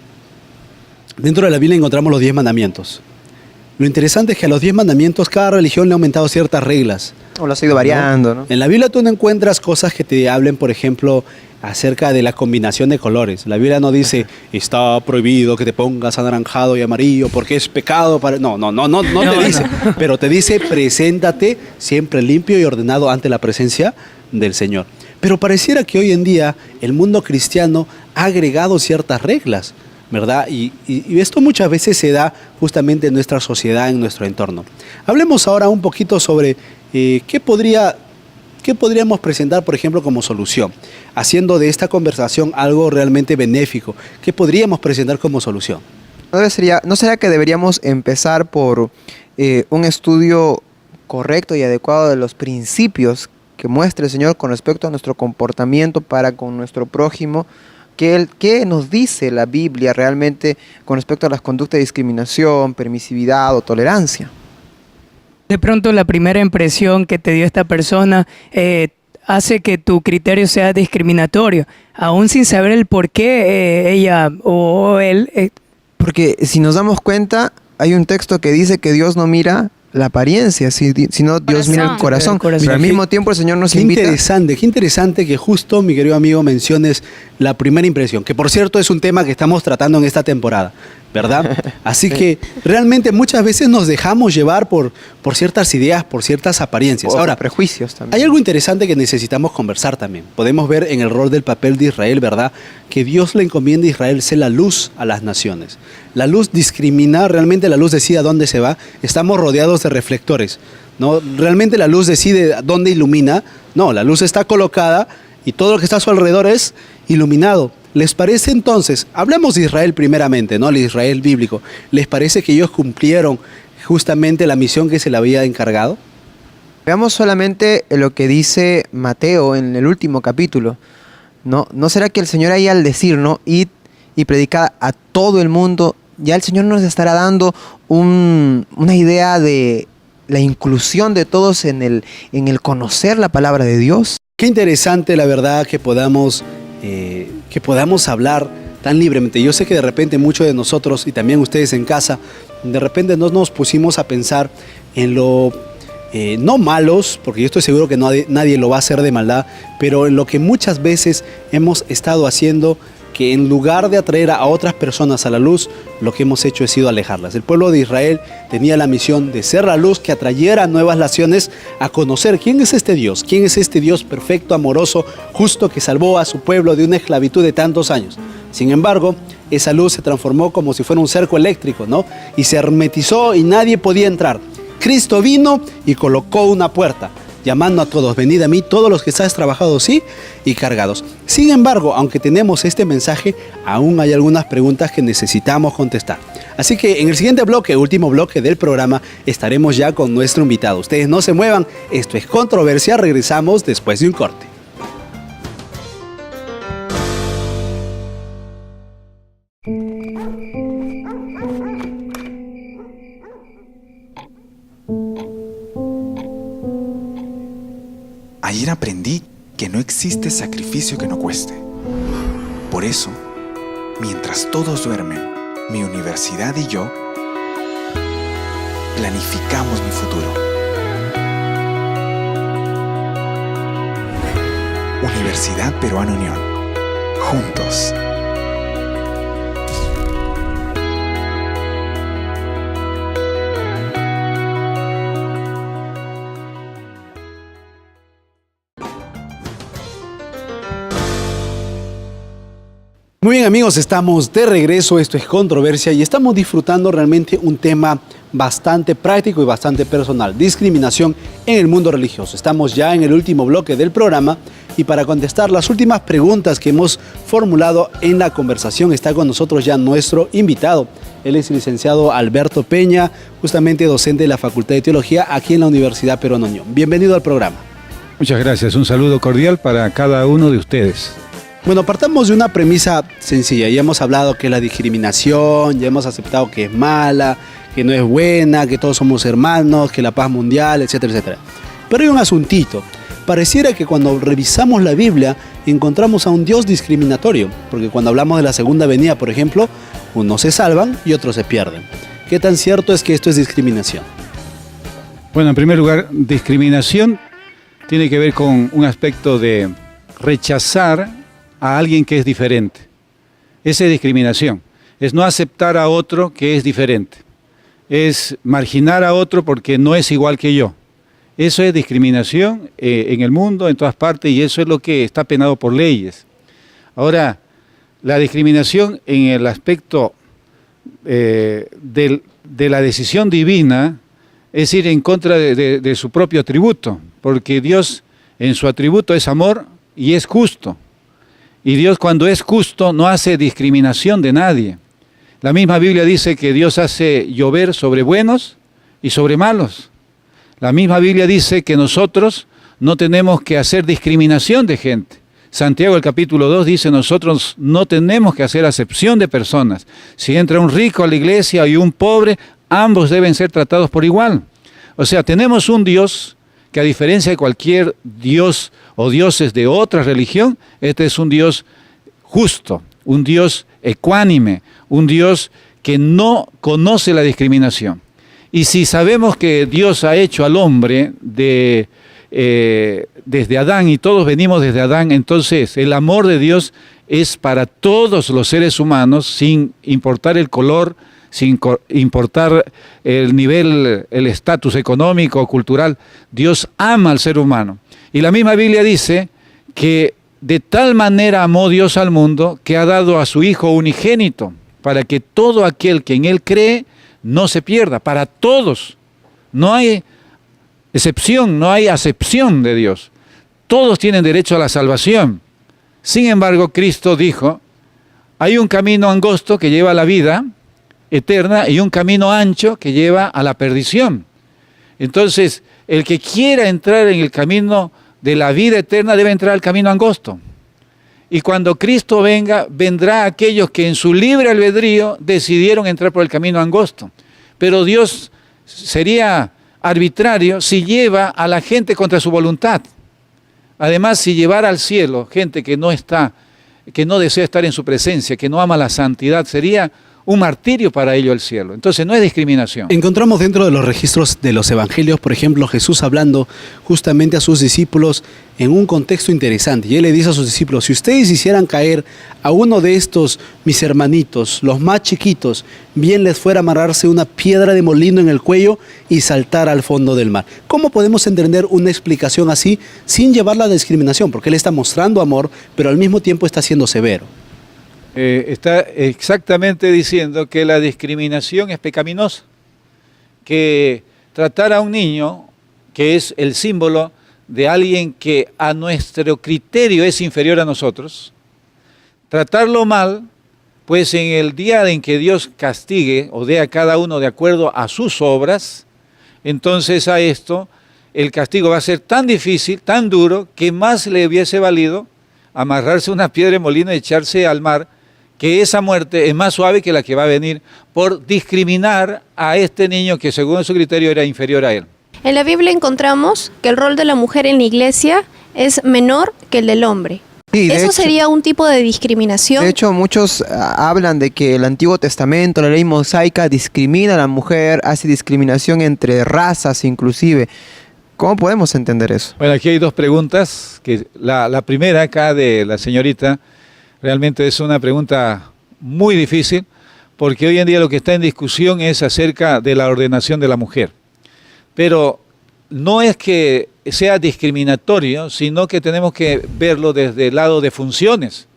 dentro de la Biblia encontramos los 10 mandamientos. Lo interesante es que a los 10 mandamientos cada religión le ha aumentado ciertas reglas. O lo has ido variando, ¿no? En la Biblia tú no encuentras cosas que te hablen, por ejemplo, acerca de la combinación de colores. La Biblia no dice, está prohibido que te pongas anaranjado y amarillo porque es pecado para... No te dice. Pero te dice, preséntate siempre limpio y ordenado ante la presencia del Señor. Pero pareciera que hoy en día el mundo cristiano ha agregado ciertas reglas, ¿verdad? Y esto muchas veces se da justamente en nuestra sociedad, en nuestro entorno. Hablemos ahora un poquito sobre qué podríamos presentar, por ejemplo, como solución, haciendo de esta conversación algo realmente benéfico. ¿Qué podríamos presentar como solución? ¿No sería que deberíamos empezar por un estudio correcto y adecuado de los principios que muestra el Señor con respecto a nuestro comportamiento para con nuestro prójimo? ¿Qué nos dice la Biblia realmente con respecto a las conductas de discriminación, permisividad o tolerancia? De pronto la primera impresión que te dio esta persona hace que tu criterio sea discriminatorio, aún sin saber el por qué ella o él... Porque si nos damos cuenta, hay un texto que dice que Dios no mira la apariencia, sino Dios mira el corazón. Pero al mismo tiempo el Señor nos invita... Qué interesante que justo, mi querido amigo, menciones la primera impresión, que por cierto es un tema que estamos tratando en esta temporada, ¿verdad? Así que realmente muchas veces nos dejamos llevar por ciertas ideas, por ciertas apariencias. Ahora, prejuicios también. Hay algo interesante que necesitamos conversar también. Podemos ver en el rol del papel de Israel, ¿verdad? Que Dios le encomienda a Israel ser la luz a las naciones. La luz discrimina, realmente la luz decide a dónde se va. Estamos rodeados de reflectores, ¿no? Realmente la luz decide a dónde ilumina. No, la luz está colocada y todo lo que está a su alrededor es iluminado. ¿Les parece entonces, hablemos de Israel primeramente, ¿no? El Israel bíblico, ¿les parece que ellos cumplieron justamente la misión que se le había encargado? Veamos solamente lo que dice Mateo en el último capítulo. ¿No será que el Señor ahí al decir, ¿no? Id y predicad a todo el mundo ya el Señor nos estará dando una idea de la inclusión de todos en el conocer la palabra de Dios. Qué interesante, la verdad, que podamos hablar tan libremente. Yo sé que de repente muchos de nosotros, y también ustedes en casa, de repente no nos pusimos a pensar en lo, no malos, porque yo estoy seguro que nadie lo va a hacer de maldad, pero en lo que muchas veces hemos estado haciendo, que en lugar de atraer a otras personas a la luz, lo que hemos hecho ha sido alejarlas. El pueblo de Israel tenía la misión de ser la luz que atrayera a nuevas naciones a conocer quién es este Dios perfecto, amoroso, justo, que salvó a su pueblo de una esclavitud de tantos años. Sin embargo, esa luz se transformó como si fuera un cerco eléctrico, ¿no? Y se hermetizó y nadie podía entrar. Cristo vino y colocó una puerta, llamando a todos: venid a mí, todos los que estáis trabajados y cargados. Sin embargo, aunque tenemos este mensaje, aún hay algunas preguntas que necesitamos contestar. Así que en el siguiente bloque, último bloque del programa, estaremos ya con nuestro invitado. Ustedes no se muevan, esto es Controversia, regresamos después de un corte. Ayer aprendí que no existe sacrificio que no cueste. Por eso, mientras todos duermen, mi universidad y yo planificamos mi futuro. Universidad Peruana Unión. Juntos. Muy bien, amigos, estamos de regreso. Esto es Controversia y estamos disfrutando realmente un tema bastante práctico y bastante personal: discriminación en el mundo religioso. Estamos ya en el último bloque del programa y para contestar las últimas preguntas que hemos formulado en la conversación está con nosotros ya nuestro invitado. Él es el licenciado Alberto Peña, justamente docente de la Facultad de Teología aquí en la Universidad Peruana Unión. Bienvenido al programa. Muchas gracias, un saludo cordial para cada uno de ustedes. Bueno, partamos de una premisa sencilla. Ya hemos hablado que la discriminación, ya hemos aceptado que es mala, que no es buena, que todos somos hermanos, que la paz mundial, etcétera, etcétera. Pero hay un asuntito. Pareciera que cuando revisamos la Biblia encontramos a un Dios discriminatorio, porque cuando hablamos de la segunda venida, por ejemplo, unos se salvan y otros se pierden. ¿Qué tan cierto es que esto es discriminación? Bueno, en primer lugar, discriminación tiene que ver con un aspecto de rechazar a alguien que es diferente. Esa es discriminación. Es no aceptar a otro que es diferente. Es marginar a otro porque no es igual que yo. Eso es discriminación en el mundo, en todas partes, y eso es lo que está penado por leyes. Ahora, la discriminación en el aspecto de la decisión divina es ir en contra de su propio atributo, porque Dios en su atributo es amor y es justo. Y Dios, cuando es justo, no hace discriminación de nadie. La misma Biblia dice que Dios hace llover sobre buenos y sobre malos. La misma Biblia dice que nosotros no tenemos que hacer discriminación de gente. Santiago, el capítulo 2, dice: nosotros no tenemos que hacer acepción de personas. Si entra un rico a la iglesia y un pobre, ambos deben ser tratados por igual. O sea, tenemos un Dios que, a diferencia de cualquier Dios o dioses de otra religión, este es un Dios justo, un Dios ecuánime, un Dios que no conoce la discriminación. Y si sabemos que Dios ha hecho al hombre desde Adán, y todos venimos desde Adán, entonces el amor de Dios es para todos los seres humanos, sin importar el color, sin importar el nivel, el estatus económico o cultural. Dios ama al ser humano. Y la misma Biblia dice que de tal manera amó Dios al mundo que ha dado a su Hijo unigénito, para que todo aquel que en Él cree no se pierda. Para todos. No hay excepción, no hay acepción de Dios. Todos tienen derecho a la salvación. Sin embargo, Cristo dijo: hay un camino angosto que lleva a la vida eterna y un camino ancho que lleva a la perdición. Entonces, el que quiera entrar en el camino de la vida eterna debe entrar al camino angosto. Y cuando Cristo venga, vendrá aquellos que en su libre albedrío decidieron entrar por el camino angosto. Pero Dios sería arbitrario si lleva a la gente contra su voluntad. Además, si llevara al cielo gente que no desea estar en su presencia, que no ama la santidad, sería un martirio para ello el cielo. Entonces no es discriminación. Encontramos dentro de los registros de los evangelios, por ejemplo, Jesús hablando justamente a sus discípulos en un contexto interesante. Y él le dice a sus discípulos, si ustedes hicieran caer a uno de estos mis hermanitos, los más chiquitos, bien les fuera amarrarse una piedra de molino en el cuello y saltar al fondo del mar. ¿Cómo podemos entender una explicación así sin llevarla a discriminación? Porque él está mostrando amor, pero al mismo tiempo está siendo severo. Está exactamente diciendo que la discriminación es pecaminosa, que tratar a un niño, que es el símbolo de alguien que a nuestro criterio es inferior a nosotros, tratarlo mal, pues en el día en que Dios castigue o dé a cada uno de acuerdo a sus obras, entonces a esto el castigo va a ser tan difícil, tan duro, que más le hubiese valido amarrarse una piedra de molino y echarse al mar, que esa muerte es más suave que la que va a venir por discriminar a este niño que según su criterio era inferior a él. En la Biblia encontramos que el rol de la mujer en la iglesia es menor que el del hombre. Sí, ¿Eso sería un tipo de discriminación? De hecho, muchos hablan de que el Antiguo Testamento, la ley mosaica, discrimina a la mujer, hace discriminación entre razas inclusive. ¿Cómo podemos entender eso? Bueno, aquí hay dos preguntas. Que la primera acá de la señorita realmente es una pregunta muy difícil, porque hoy en día lo que está en discusión es acerca de la ordenación de la mujer. Pero no es que sea discriminatorio, sino que tenemos que verlo desde el lado de funciones.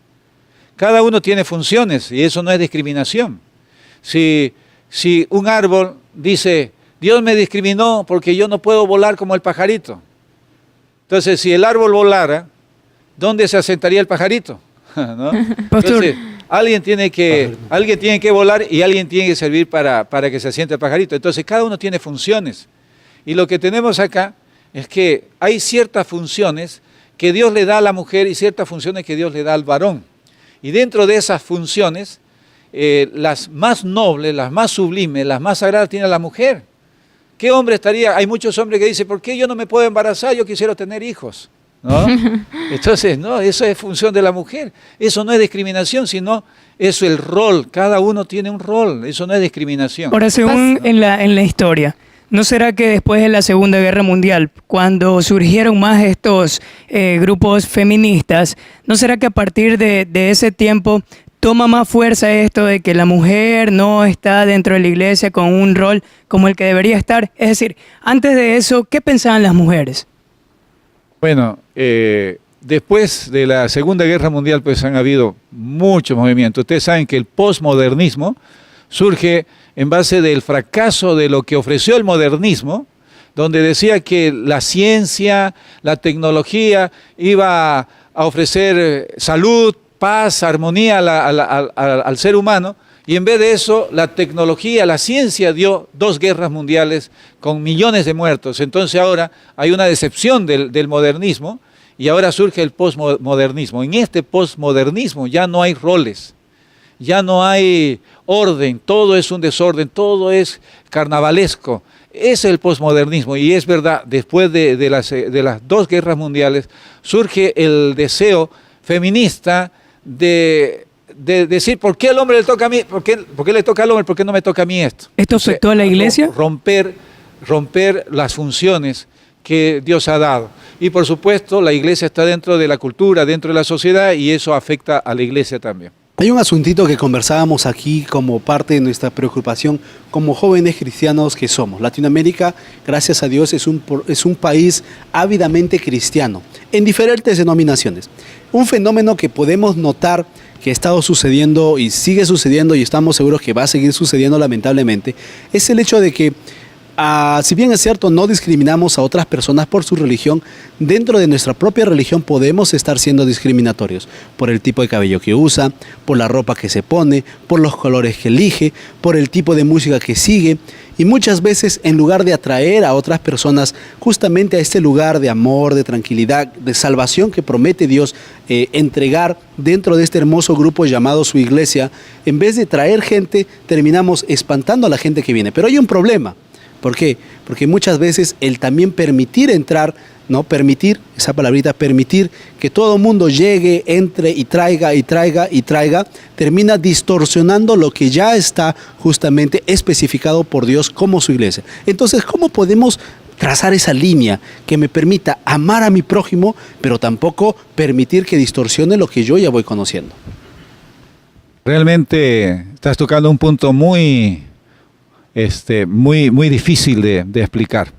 Cada uno tiene funciones y eso no es discriminación. Si un árbol dice, Dios me discriminó porque yo no puedo volar como el pajarito. Entonces, si el árbol volara, ¿dónde se asentaría el pajarito? ¿No? Entonces, alguien tiene que volar y alguien tiene que servir para que se asiente el pajarito. Entonces, cada uno tiene funciones. Y lo que tenemos acá es que hay ciertas funciones que Dios le da a la mujer y ciertas funciones que Dios le da al varón. Y dentro de esas funciones, las más nobles, las más sublimes, las más sagradas tiene la mujer. ¿Qué hombre estaría? Hay muchos hombres que dicen, ¿por qué yo no me puedo embarazar? Yo quisiera tener hijos, ¿no? Entonces, no, eso es función de la mujer. Eso no es discriminación, sino es el rol. Cada uno tiene un rol. Eso no es discriminación. Ahora, según en la historia, ¿no será que después de la Segunda Guerra Mundial, cuando surgieron más estos grupos feministas, ¿no será que a partir de ese tiempo toma más fuerza esto de que la mujer no está dentro de la iglesia con un rol como el que debería estar? Es decir, antes de eso, ¿qué pensaban las mujeres? Bueno, después de la Segunda Guerra Mundial pues han habido muchos movimientos. Ustedes saben que el posmodernismo surge en base del fracaso de lo que ofreció el modernismo, donde decía que la ciencia, la tecnología iba a ofrecer salud, paz, armonía al ser humano, y en vez de eso, la tecnología, la ciencia dio 2 guerras mundiales con millones de muertos. Entonces ahora hay una decepción del modernismo y ahora surge el posmodernismo. En este posmodernismo ya no hay roles, ya no hay orden, todo es un desorden, todo es carnavalesco. Es el posmodernismo y es verdad, después de las 2 guerras mundiales surge el deseo feminista de decir, ¿por qué al hombre le toca a mí? ¿Por qué le toca al hombre? ¿Por qué no me toca a mí esto? ¿Esto afectó a la iglesia? Romper las funciones que Dios ha dado. Y por supuesto, la iglesia está dentro de la cultura, dentro de la sociedad, y eso afecta a la iglesia también. Hay un asuntito que conversábamos aquí como parte de nuestra preocupación como jóvenes cristianos que somos. Latinoamérica, gracias a Dios, es un país ávidamente cristiano, en diferentes denominaciones. Un fenómeno que podemos notar que ha estado sucediendo y sigue sucediendo y estamos seguros que va a seguir sucediendo lamentablemente, es el hecho de que Si bien es cierto, no discriminamos a otras personas por su religión, dentro de nuestra propia religión podemos estar siendo discriminatorios por el tipo de cabello que usa, por la ropa que se pone, por los colores que elige, por el tipo de música que sigue. Y muchas veces, en lugar de atraer a otras personas justamente a este lugar de amor, de tranquilidad, de salvación que promete Dios entregar dentro de este hermoso grupo llamado su iglesia, en vez de traer gente, terminamos espantando a la gente que viene. Pero hay un problema. ¿Por qué? Porque muchas veces el también permitir entrar, ¿no? Permitir, esa palabrita, permitir que todo el mundo llegue, entre y traiga, termina distorsionando lo que ya está justamente especificado por Dios como su iglesia. Entonces, ¿cómo podemos trazar esa línea que me permita amar a mi prójimo, pero tampoco permitir que distorsione lo que yo ya voy conociendo? Realmente estás tocando un punto muy difícil de explicar.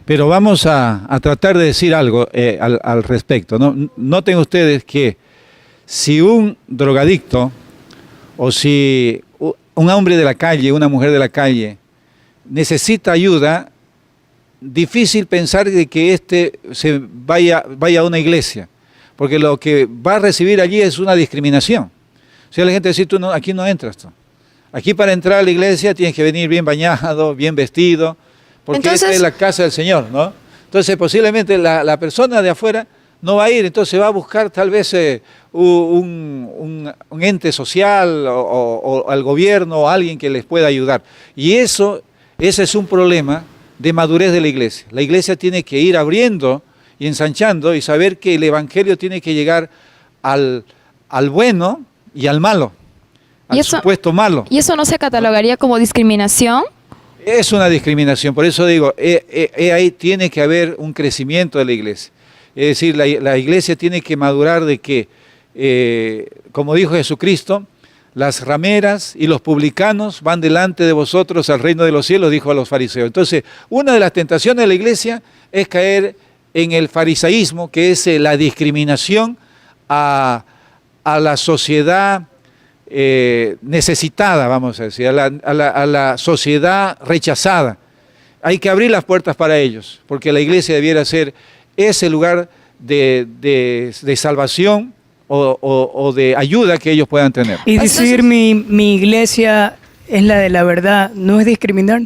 Pero vamos a tratar de decir algo al respecto, ¿no? Noten ustedes que si un drogadicto o si un hombre de la calle, una mujer de la calle necesita ayuda, difícil pensar de que se vaya a una iglesia, porque lo que va a recibir allí es una discriminación. O sea, la gente dice, aquí no entras tú. Aquí para entrar a la iglesia tienes que venir bien bañado, bien vestido, porque Entonces, esta es la casa del Señor, ¿no? Entonces posiblemente la persona de afuera no va a ir, entonces va a buscar tal vez un ente social o al gobierno o alguien que les pueda ayudar. Y ese es un problema de madurez de la iglesia. La iglesia tiene que ir abriendo y ensanchando y saber que el evangelio tiene que llegar al bueno y al malo. Al supuesto malo. ¿Y eso no se catalogaría como discriminación? Es una discriminación, por eso digo, ahí tiene que haber un crecimiento de la iglesia. Es decir, la iglesia tiene que madurar de que, como dijo Jesucristo, las rameras y los publicanos van delante de vosotros al reino de los cielos, dijo a los fariseos. Entonces, una de las tentaciones de la iglesia es caer en el farisaísmo, que es la discriminación a la sociedad necesitada, vamos a decir, a la sociedad rechazada. Hay que abrir las puertas para ellos, porque la iglesia debiera ser ese lugar de salvación o de ayuda que ellos puedan tener. Y decir mi iglesia es la de la verdad, ¿no es discriminar?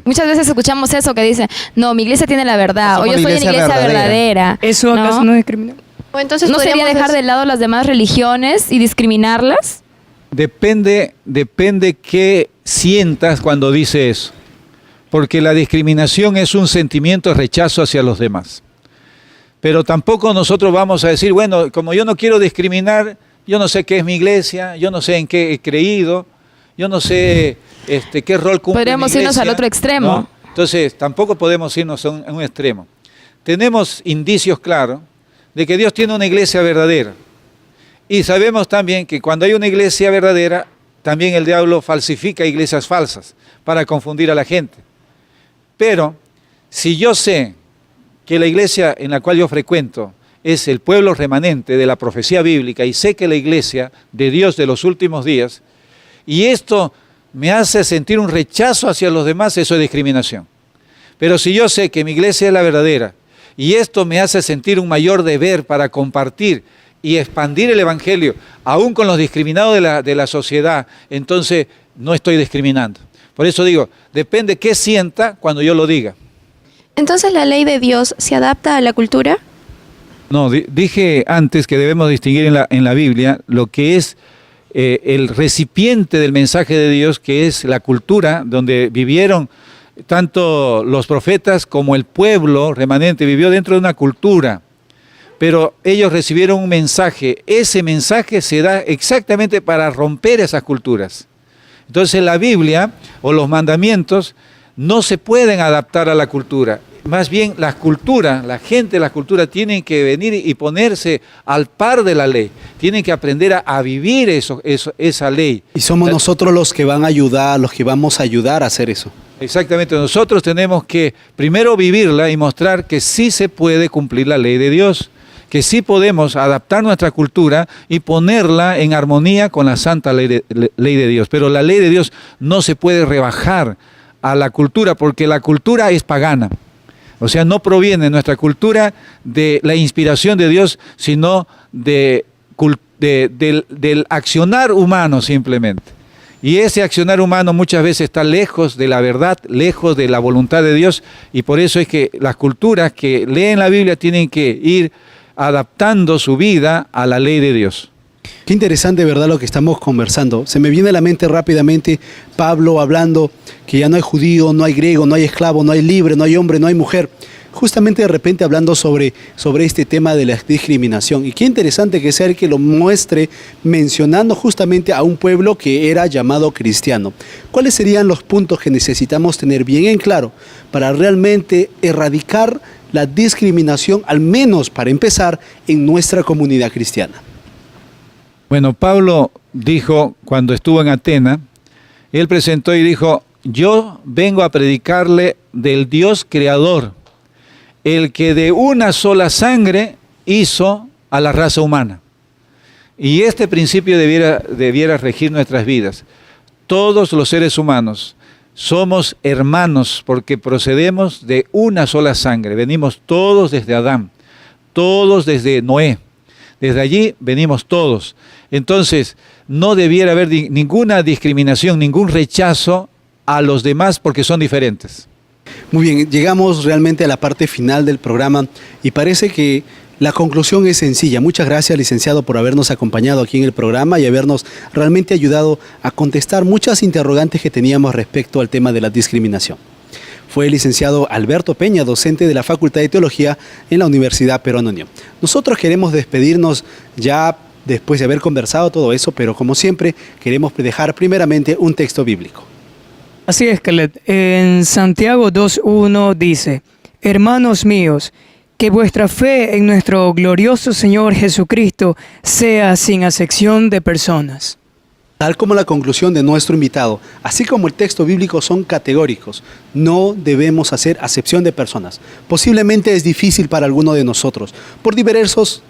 Muchas veces escuchamos eso que dicen, no, mi iglesia tiene la verdad, o yo soy una iglesia verdadera. ¿Eso acaso no es discriminar? O entonces ¿No sería dejar de lado las demás religiones y discriminarlas? Depende qué sientas cuando dice eso, porque la discriminación es un sentimiento de rechazo hacia los demás. Pero tampoco nosotros vamos a decir, bueno, como yo no quiero discriminar, yo no sé qué es mi iglesia, yo no sé en qué he creído, yo no sé qué rol cumple Podríamos mi iglesia, irnos al otro extremo. ¿no? Entonces, tampoco podemos irnos a un extremo. Tenemos indicios claros de que Dios tiene una iglesia verdadera. Y sabemos también que cuando hay una iglesia verdadera, también el diablo falsifica iglesias falsas para confundir a la gente. Pero si yo sé que la iglesia en la cual yo frecuento es el pueblo remanente de la profecía bíblica y sé que la iglesia de Dios de los últimos días, y esto me hace sentir un rechazo hacia los demás, eso es discriminación. Pero si yo sé que mi iglesia es la verdadera, y esto me hace sentir un mayor deber para compartir y expandir el evangelio, aún con los discriminados de la sociedad, entonces no estoy discriminando. Por eso digo, depende qué sienta cuando yo lo diga. Entonces, ¿la ley de Dios se adapta a la cultura? No, dije antes que debemos distinguir en la Biblia lo que es el recipiente del mensaje de Dios, que es la cultura donde vivieron tanto los profetas como el pueblo remanente, vivió dentro de una cultura, pero ellos recibieron un mensaje. Ese mensaje se da exactamente para romper esas culturas. Entonces la Biblia o los mandamientos no se pueden adaptar a la cultura. Más bien la gente de la cultura tienen que venir y ponerse al par de la ley. Tienen que aprender a vivir esa ley. Y somos nosotros los que van a ayudar, los que vamos a ayudar a hacer eso. Exactamente, nosotros tenemos que primero vivirla y mostrar que sí se puede cumplir la ley de Dios, que sí podemos adaptar nuestra cultura y ponerla en armonía con la santa ley de Dios. Pero la ley de Dios no se puede rebajar a la cultura, porque la cultura es pagana. O sea, no proviene nuestra cultura de la inspiración de Dios, sino del accionar humano simplemente. Y ese accionar humano muchas veces está lejos de la verdad, lejos de la voluntad de Dios, y por eso es que las culturas que leen la Biblia tienen que ir adaptando su vida a la ley de Dios. Qué interesante, ¿verdad?, lo que estamos conversando. Se me viene a la mente rápidamente Pablo hablando que ya no hay judío, no hay griego, no hay esclavo, no hay libre, no hay hombre, no hay mujer. Justamente de repente hablando sobre este tema de la discriminación. Y qué interesante que sea el que lo muestre mencionando justamente a un pueblo que era llamado cristiano. ¿Cuáles serían los puntos que necesitamos tener bien en claro para realmente erradicar la discriminación, al menos para empezar, en nuestra comunidad cristiana? Bueno, Pablo dijo cuando estuvo en Atenas, él presentó y dijo: yo vengo a predicarle del Dios creador, el que de una sola sangre hizo a la raza humana. Y este principio debiera regir nuestras vidas. Todos los seres humanos somos hermanos porque procedemos de una sola sangre. Venimos todos desde Adán, todos desde Noé. Desde allí venimos todos. Entonces, no debiera haber ninguna discriminación, ningún rechazo a los demás porque son diferentes. Muy bien, llegamos realmente a la parte final del programa y parece que la conclusión es sencilla. Muchas gracias, licenciado, por habernos acompañado aquí en el programa y habernos realmente ayudado a contestar muchas interrogantes que teníamos respecto al tema de la discriminación. Fue el licenciado Alberto Peña, docente de la Facultad de Teología en la Universidad Peruana Unión. Nosotros queremos despedirnos ya después de haber conversado todo eso, pero como siempre queremos dejar primeramente un texto bíblico. Así es, Kelet. En Santiago 2.1 dice: hermanos míos, que vuestra fe en nuestro glorioso Señor Jesucristo sea sin acepción de personas. Tal como la conclusión de nuestro invitado, así como el texto bíblico son categóricos, no debemos hacer acepción de personas. Posiblemente es difícil para alguno de nosotros, por diversos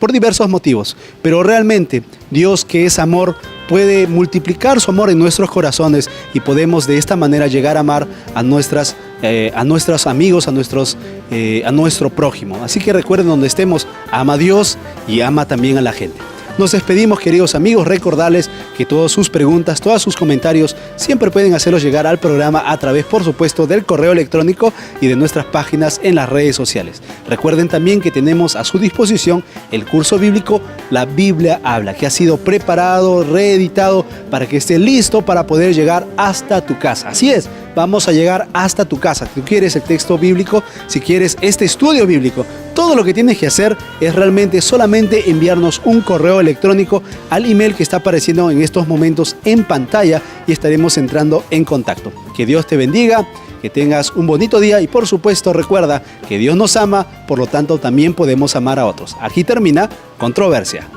motivos, pero realmente Dios, que es amor, puede multiplicar su amor en nuestros corazones y podemos de esta manera llegar a amar a nuestros amigos, a nuestro prójimo. Así que recuerden, donde estemos, ama a Dios y ama también a la gente. Nos despedimos, queridos amigos, recordarles que todas sus preguntas, todos sus comentarios siempre pueden hacerlos llegar al programa a través, por supuesto, del correo electrónico y de nuestras páginas en las redes sociales. Recuerden también que tenemos a su disposición el curso bíblico La Biblia Habla, que ha sido preparado, reeditado para que esté listo para poder llegar hasta tu casa. Así es, vamos a llegar hasta tu casa. Si tú quieres el texto bíblico, si quieres este estudio bíblico, todo lo que tienes que hacer es realmente solamente enviarnos un correo electrónico al email que está apareciendo en estos momentos en pantalla y estaremos entrando en contacto. Que Dios te bendiga, que tengas un bonito día y por supuesto recuerda que Dios nos ama, por lo tanto también podemos amar a otros. Aquí termina Controversia.